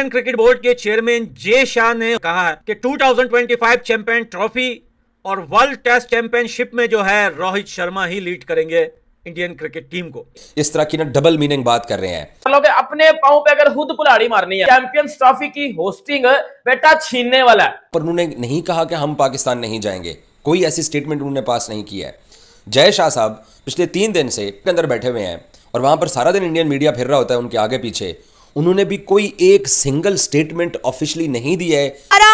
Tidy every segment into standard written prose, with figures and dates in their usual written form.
Indian cricket board के chairman जे शाह ने कहा है कि 2025 चैंपियन ट्रॉफी और वर्ल्ड टेस्ट चैंपियनशिप में जो है रोहित शर्मा ही लीड करेंगे इंडियन क्रिकेट टीम को। इस तरह की ना डबल मीनिंग बात कर रहे हैं। लोग अपने पांव पे अगर खुद कुल्हाड़ी मारनी है, चैंपियंस ट्रॉफी की होस्टिंग बेटा छीनने वाला है। पर उन्होंने नहीं कहा कि हम पाकिस्तान नहीं जाएंगे, कोई ऐसी स्टेटमेंट उन्होंने पास नहीं किया है। जय शाह साहब पिछले 3 दिन से अंदर बैठे हुए हैं और वहां पर सारा दिन इंडियन मीडिया फिर रहा होता है उनके आगे पीछे। उन्होंने भी कोई एक सिंगल स्टेटमेंट ऑफिशियली नहीं दी है।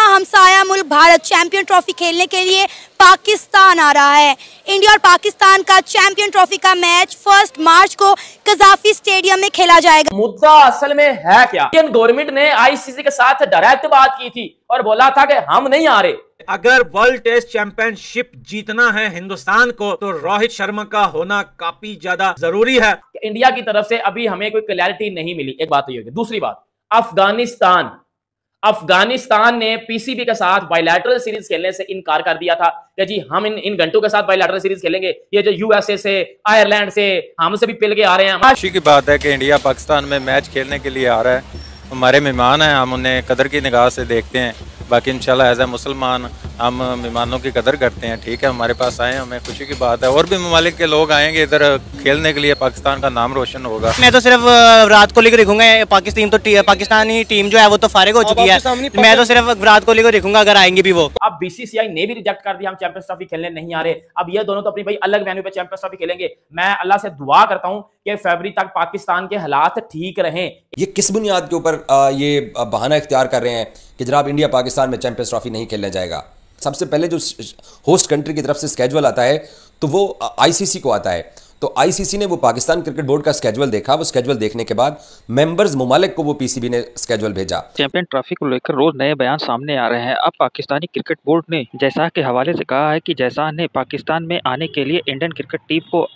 हमसाया मुल्क भारत चैंपियन ट्रॉफी खेलने के लिए पाकिस्तान आ रहा है। इंडिया और पाकिस्तान का चैंपियन ट्रॉफी का मैच 1 मार्च को कजाफी स्टेडियम में खेला जाएगा। मुद्दा असल में है क्या? इंडियन गवर्नमेंट ने आईसीसी के साथ डायरेक्ट बात की थी और बोला था कि हम नहीं आ रहे। अगर वर्ल्ड टेस्ट चैंपियनशिप जीतना है हिंदुस्तान को तो रोहित शर्मा का होना काफी ज्यादा जरूरी है। इंडिया की तरफ से अभी हमें कोई क्लैरिटी नहीं मिली, एक बात तो ये होगी। दूसरी बात, अफगानिस्तान ने पीसीबी के साथ बायलैटरल सीरीज खेलने से इनकार कर दिया था कि जी हम इन घंटों के साथ बायलैटरल सीरीज खेलेंगे। ये जो यूएसए से, आयरलैंड से, हमसे भी पिल के आ रहे हैं। खुशी की बात है कि इंडिया पाकिस्तान में मैच खेलने के लिए आ रहा है। हमारे मेहमान हैं, हम उन्हें कदर की निगाह से देखते हैं। बाकी इंशाल्लाह एज ए मुसलमान हम मेहमानों की कदर करते हैं। ठीक है, हमारे पास आए, हमें खुशी की बात है। और भी ममालिक के लोग आएंगे इधर खेलने के लिए, पाकिस्तान का नाम रोशन होगा। मैं तो सिर्फ विराट कोहली को देखूंगा। पाकिस्तानी टीम जो है वो तो फारिग हो चुकी है। मैं तो सिर्फ विराट कोहली को देखूंगा अगर आएंगे भी वो। अब बीसीसीआई ने भी रिजेक्ट कर दिया, हम चैंपियंस ट्रॉफी खेलने नहीं आ रहे। अब ये दोनों तो अपनी भाई अलग वेन्यू पे चैंपियंस ट्रॉफी खेलेंगे। मैं अल्लाह से दुआ करता हूं कि फरवरी तक पाकिस्तान के हालात ठीक रहें। ये किस बुनियाद के ऊपर ये बहाना इख्तियार कर रहे हैं कि जनाब इंडिया पाकिस्तान में चैंपियंस ट्रॉफी नहीं खेलने जाएगा? सबसे पहले जो होस्ट कंट्री की तरफ से स्केड्यूल आता है तो वो आईसीसी को आता है। तो आईसीसी ने वो पाकिस्तान क्रिकेट बोर्ड का स्केड्यूल देखा। वो स्केड्यूल देखने के बाद मेंबर्स ममालिक को वो पीसीबी ने स्केड्यूल भेजा। चैंपियन ट्रॉफी को लेकर रोज नए बयान सामने आ रहे हैं। अब पाकिस्तानी क्रिकेट बोर्ड ने जैसा के हवाले से कहा है कि जैसा ने पाकिस्तान में आने के लिए इंडियन क्रिकेट टीम को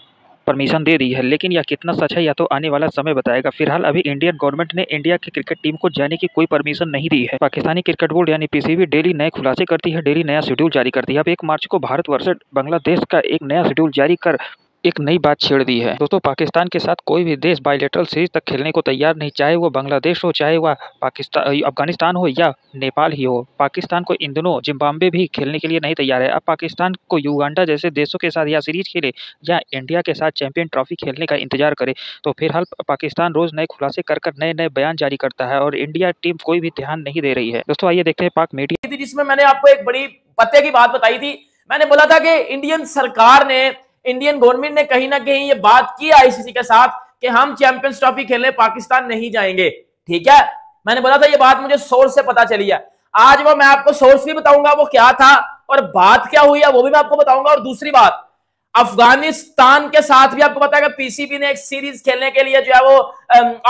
परमिशन दे दी है, लेकिन यह कितना सच है या तो आने वाला समय बताएगा। फिलहाल अभी इंडियन गवर्नमेंट ने इंडिया की क्रिकेट टीम को जाने की कोई परमिशन नहीं दी है। पाकिस्तानी क्रिकेट बोर्ड यानी पीसीबी डेली नए खुलासे करती है, डेली नया शेड्यूल जारी करती है। अब 1 मार्च को भारत वर्सेस बांग्लादेश का एक नया शेड्यूल जारी कर एक नई बात छेड़ दी है। दोस्तों, पाकिस्तान के साथ कोई भी देश बायलैटरल सीरीज तक खेलने को तैयार नहीं, चाहे वो बांग्लादेश हो, चाहे वह अफगानिस्तान हो या नेपाल ही हो। पाकिस्तान को इन दिनों जिम्बाब्वे भी खेलने के लिए नहीं तैयार है। अब पाकिस्तान को युगांडा जैसे देशों के साथ या सीरीज खेले या इंडिया के साथ चैंपियन ट्रॉफी खेलने का इंतजार करे। तो फिलहाल पाकिस्तान रोज नए खुलासे कर नए नए बयान जारी करता है और इंडिया टीम कोई भी ध्यान नहीं दे रही है। दोस्तों, आइए देखते हैं पाक मीडिया, जिसमें मैंने आपको एक बड़ी पते की बात बताई थी। मैंने बोला था कि इंडियन सरकार ने, इंडियन गवर्नमेंट ने कहीं ना कहीं ये बात की आईसीसी के साथ कि हम चैंपियंस ट्रॉफी खेलने पाकिस्तान नहीं जाएंगे। ठीक है, मैंने बोला था ये बात मुझे सोर्स से पता चली है। आज वो मैं आपको सोर्स भी बताऊंगा वो क्या था और बात क्या हुई है वो भी मैं आपको बताऊंगा। और दूसरी बात, अफगानिस्तान के साथ भी आपको पता है कि पीसीबी ने एक सीरीज खेलने के लिए जो है वो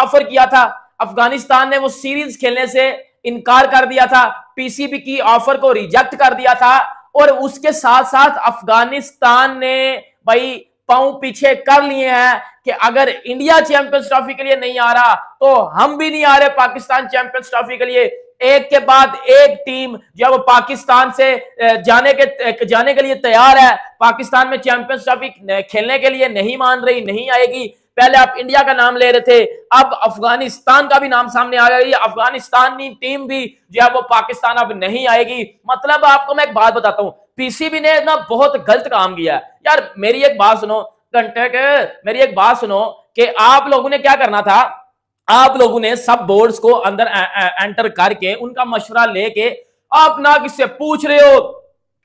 ऑफर किया था। अफगानिस्तान ने वो सीरीज खेलने से इनकार कर दिया था, पीसीबी की ऑफर को रिजेक्ट कर दिया था। और उसके साथ साथ अफगानिस्तान ने भाई पांव पीछे कर लिए हैं कि अगर इंडिया चैंपियंस ट्रॉफी के लिए नहीं आ रहा तो हम भी नहीं आ रहे पाकिस्तान चैंपियंस ट्रॉफी के लिए। एक के बाद एक टीम जो वो पाकिस्तान से जाने के लिए तैयार है, पाकिस्तान में चैंपियंस ट्रॉफी खेलने के लिए नहीं मान रही, नहीं आएगी। पहले आप इंडिया का नाम ले रहे थे, अब अफगानिस्तान का भी नाम सामने आ गई। अफगानिस्तानी टीम भी जो है वो पाकिस्तान अब नहीं आएगी। मतलब आपको मैं एक बात बताता हूं, पीसीबी ने ना बहुत गलत काम किया है यार। मेरी एक बात सुनो मेरी एक बात सुनो कि आप लोगों ने क्या करना था, आप लोगों ने सब बोर्ड्स को अंदर एंटर करके उनका मशवरा लेके आप ना किससे पूछ रहे हो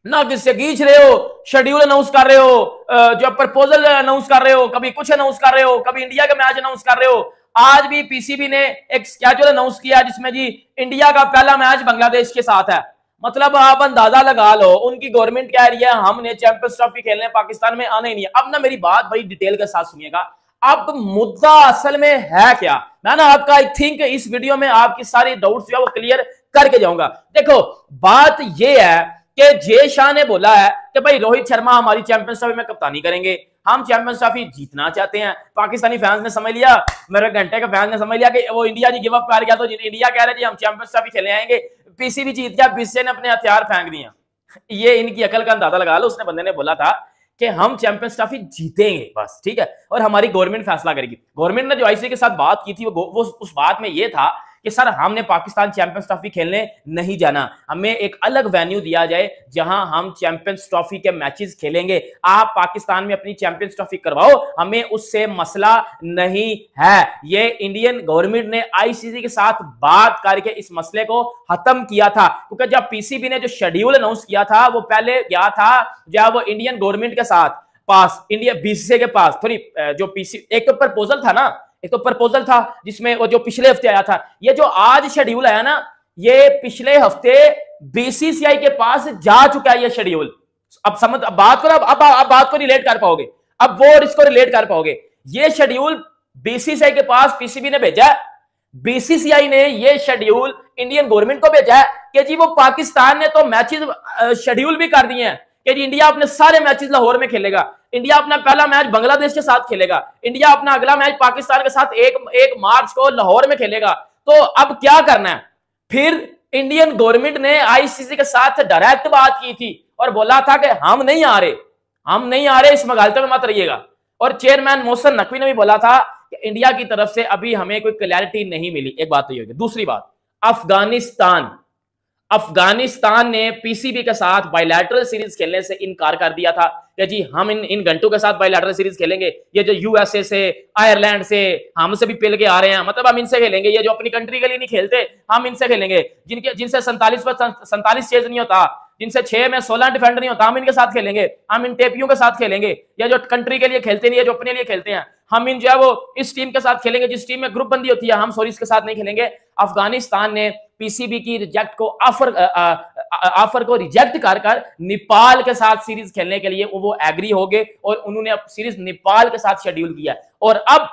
ना किससे खींच रहे हो, शेड्यूल अनाउंस कर रहे हो, जो प्रपोजल अनाउंस कर रहे हो, कभी कुछ अनाउंस कर रहे हो, कभी इंडिया का मैच अनाउंस कर रहे हो। आज भी पीसीबी ने एक स्केड्यूल अनाउंस किया जिसमें जी इंडिया का पहला मैच बांग्लादेश के साथ है। मतलब आप अंदाजा लगा लो उनकी गवर्नमेंट कह रही है हमने चैंपियंस ट्रॉफी खेलने पाकिस्तान में आना ही नहीं है। अब ना मेरी बात बड़ी डिटेल के साथ सुनिएगा। अब मुद्दा असल में है क्या, मैं ना आपका आई थिंक इस वीडियो में आपकी सारी डाउट्स जो है वो क्लियर करके जाऊंगा। देखो, बात ये है कि जे शाह ने बोला है कि भाई रोहित शर्मा हमारी चैंपियंस ट्रॉफी में कप्तानी करेंगे, हम चैंपियंस ट्रॉफी जीतना चाहते हैं। पाकिस्तानी फैंस ने समझ लिया, मेरे घंटे के फैंस ने समझ लिया कि वो इंडिया जी गिव अप कर गया तो इंडिया कह रहे जी हम चैंपियंस ट्रॉफी खेलने आएंगे। पीसीबी जीत गया, बीसीसीआई ने अपने हथियार फेंक दिए। ये इनकी अकल का अंदाजा लगा लो। उसने बंदे ने बोला था कि हम चैंपियंस ट्रॉफी जीतेंगे बस, ठीक है, और हमारी गवर्नमेंट फैसला करेगी। गवर्नमेंट ने जो आईसीसी के साथ बात की थी वो उस बात में ये था कि सर हमने पाकिस्तान चैंपियंस ट्रॉफी खेलने नहीं जाना, हमें एक अलग वेन्यू दिया जाए जहां हम चैंपियंस ट्रॉफी के मैचेस खेलेंगे, आप पाकिस्तान में अपनी चैंपियंस ट्रॉफी करवाओ, हमें उससे मसला नहीं है। ये इंडियन गवर्नमेंट ने आईसीसी के साथ बात करके इस मसले को खत्म किया था, क्योंकि जब पीसीबी ने जो शेड्यूल अनाउंस किया था वो पहले गया था जब वो इंडियन गवर्नमेंट के साथ पास, इंडिया बीसीसीआई के पास थोड़ी जो पीसी एक तो प्रपोजल था ना, एक तो प्रपोजल था जिसमें वो जो पिछले हफ्ते आया था, ये जो आज शेड्यूल आया ना, ये पिछले हफ्ते बीसीसीआई के पास जा चुका है ये शेड्यूल। अब समझ, अब बात करो, अब बात को रिलेट कर पाओगे, अब वो इसको रिलेट कर पाओगे। ये शेड्यूल बीसीसीआई के पास पीसीबी ने भेजा है, बीसीसीआई ने ये शेड्यूल इंडियन गवर्नमेंट को भेजा है कि जी वो पाकिस्तान ने तो मैचेस शेड्यूल भी कर दिए हैं कि जी इंडिया अपने सारे मैचेस लाहौर में खेलेगा, इंडिया अपना पहला मैच बांग्लादेश के साथ खेलेगा, इंडिया अपना अगला मैच पाकिस्तान के साथ 1 मार्च को लाहौर में खेलेगा। तो अब क्या करना है? फिर इंडियन गवर्नमेंट ने आईसीसी के साथ डायरेक्ट बात की थी और बोला था कि हम नहीं आ रहे, इस मगालते में मत रहिएगा। और चेयरमैन मोहसिन नकवी ने भी बोला था कि इंडिया की तरफ से अभी हमें कोई क्लैरिटी नहीं मिली। एक बात तो ये होगी। दूसरी बात, अफगानिस्तान ने पीसीबी के साथ बायलैटरल सीरीज खेलने से इनकार कर दिया था कि जी हम इन घंटों के साथ बायलैटरल सीरीज खेलेंगे, ये जो यूएसए से, आयरलैंड से, हमसे भी पिल के आ रहे हैं, मतलब हम इनसे खेलेंगे, ये जो अपनी कंट्री के लिए नहीं खेलते हम इनसे खेलेंगे, जिनसे 47 चेज नहीं होता, जिनसे 6 में 16 डिफेंडर नहीं होता, हम इनके साथ खेलेंगे, हम इन टेपियों के साथ खेलेंगे, या जो कंट्री के लिए खेलते नहीं है, जो अपने लिए खेलते हैं, हम इन जो है वो इस टीम के साथ खेलेंगे जिस टीम में ग्रुप बंदी होती है, हम सोरीज के साथ नहीं खेलेंगे। अफगानिस्तान ने पीसीबी की ऑफर को रिजेक्ट कर नेपाल के साथ सीरीज खेलने के लिए वो एग्री हो गए और उन्होंने सीरीज नेपाल के साथ शेड्यूल किया। और अब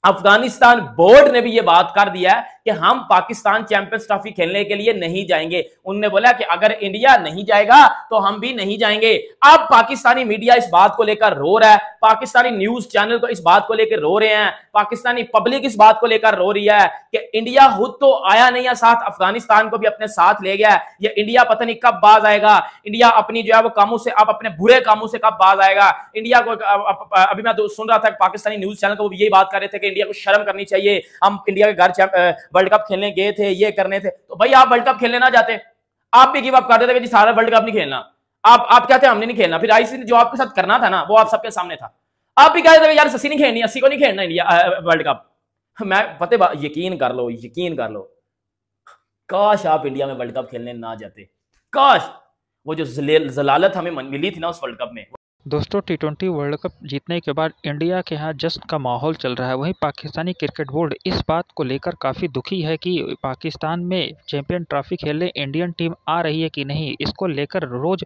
अफगानिस्तान बोर्ड ने भी ये बात कर दिया है कि हम पाकिस्तान चैंपियंस ट्रॉफी खेलने के लिए नहीं जाएंगे। उन्होंने बोला कि अगर इंडिया नहीं जाएगा तो हम भी नहीं जाएंगे। अब पाकिस्तानी मीडिया इस बात को लेकर रो रहा है, पाकिस्तानी न्यूज चैनल तो इस बात को लेकर रो रहे हैं, पाकिस्तानी पब्लिक इस बात को लेकर रो रही है कि इंडिया खुद तो आया नहीं है साथ, अफगानिस्तान को भी अपने साथ ले गया है। ये इंडिया पता नहीं कब बाज आएगा, इंडिया अपनी जो है वो कामों से, अब अपने बुरे कामों से कब बाज आएगा। इंडिया को अभी मैं सुन रहा था पाकिस्तानी न्यूज चैनल को यही बात कर रहे थे कि इंडिया को शर्म करनी चाहिए, हम इंडिया के घर वर्ल्ड कप खेलने गए थे, ये करने थे। तो भाई आप वर्ल्ड कप खेलने ना जाते, आप भी गिव अप कर देते कि सारा वर्ल्ड कप नहीं खेलना। आप कहते हैं हमने नहीं खेलना, फिर आईसीसी ने जो आपके साथ करना था ना वो आप सबके सामने था, आप भी कहते थे यार अस्सी नहीं खेलनी, 80 को नहीं खेलना इंडिया वर्ल्ड कप। मैं पता, यकीन कर लो, काश आप इंडिया में वर्ल्ड कप खेलने ना जाते, काश वो जो जलालत हमें मिली थी ना उस वर्ल्ड कप में। दोस्तों T20 वर्ल्ड कप जीतने के बाद इंडिया के यहाँ जश्न का माहौल चल रहा है। वहीं पाकिस्तानी क्रिकेट बोर्ड इस बात को लेकर काफ़ी दुखी है कि पाकिस्तान में चैंपियन ट्रॉफी खेलने इंडियन टीम आ रही है कि नहीं। इसको लेकर रोज़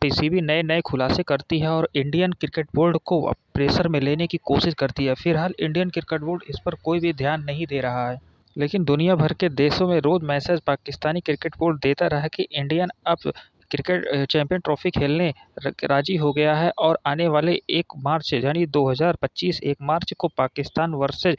पीसीबी नए खुलासे करती है और इंडियन क्रिकेट बोर्ड को प्रेशर में लेने की कोशिश करती है। फिलहाल इंडियन क्रिकेट बोर्ड इस पर कोई भी ध्यान नहीं दे रहा है, लेकिन दुनिया भर के देशों में रोज़ मैसेज पाकिस्तानी क्रिकेट बोर्ड देता रहा कि इंडियन अब क्रिकेट चैंपियन ट्रॉफी खेलने राजी हो गया है और आने वाले 1 मार्च यानी 2025 1 मार्च को पाकिस्तान वर्सेज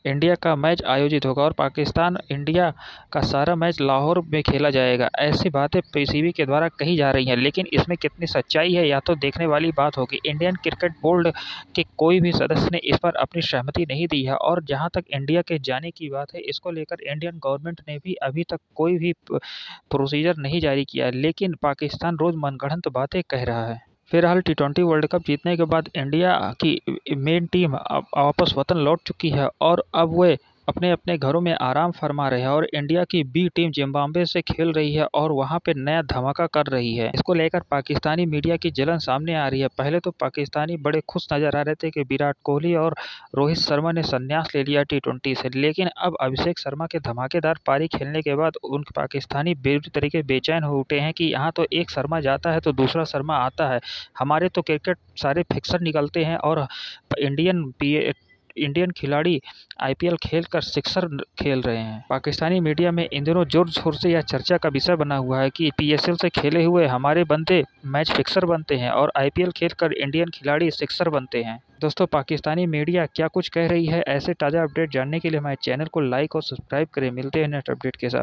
इंडिया का मैच आयोजित होगा और पाकिस्तान इंडिया का सारा मैच लाहौर में खेला जाएगा। ऐसी बातें पीसीबी के द्वारा कही जा रही हैं, लेकिन इसमें कितनी सच्चाई है या तो देखने वाली बात होगी। इंडियन क्रिकेट बोर्ड के कोई भी सदस्य ने इस पर अपनी सहमति नहीं दी है और जहां तक इंडिया के जाने की बात है, इसको लेकर इंडियन गवर्नमेंट ने भी अभी तक कोई भी प्रोसीजर नहीं जारी किया है, लेकिन पाकिस्तान रोज़ मनगढ़ंत बातें कह रहा है। फिलहाल T20 वर्ल्ड कप जीतने के बाद इंडिया की मेन टीम अब वापस वतन लौट चुकी है और अब वे अपने अपने घरों में आराम फरमा रहे हैं और इंडिया की बी टीम जिम्बाब्वे से खेल रही है और वहां पे नया धमाका कर रही है। इसको लेकर पाकिस्तानी मीडिया की जलन सामने आ रही है। पहले तो पाकिस्तानी बड़े खुश नजर आ रहे थे कि विराट कोहली और रोहित शर्मा ने संन्यास ले लिया T20 से, लेकिन अब अभिषेक शर्मा के धमाकेदार पारी खेलने के बाद उन पाकिस्तानी बेरुखी तरीके बेचैन हो उठे हैं कि यहाँ तो एक शर्मा जाता है तो दूसरा शर्मा आता है, हमारे तो क्रिकेट सारे फिक्सर निकलते हैं और इंडियन खिलाड़ी IPL खेलकर सिक्सर खेल रहे हैं। पाकिस्तानी मीडिया में इन दिनों जोर शोर से यह चर्चा का विषय बना हुआ है कि PSL से खेले हुए हमारे बंदे मैच फिक्सर बनते हैं और IPL खेलकर इंडियन खिलाड़ी सिक्सर बनते हैं। दोस्तों पाकिस्तानी मीडिया क्या कुछ कह रही है, ऐसे ताज़ा अपडेट जानने के लिए हमारे चैनल को लाइक और सब्सक्राइब करें। मिलते हैं नेक्स्ट अपडेट के साथ।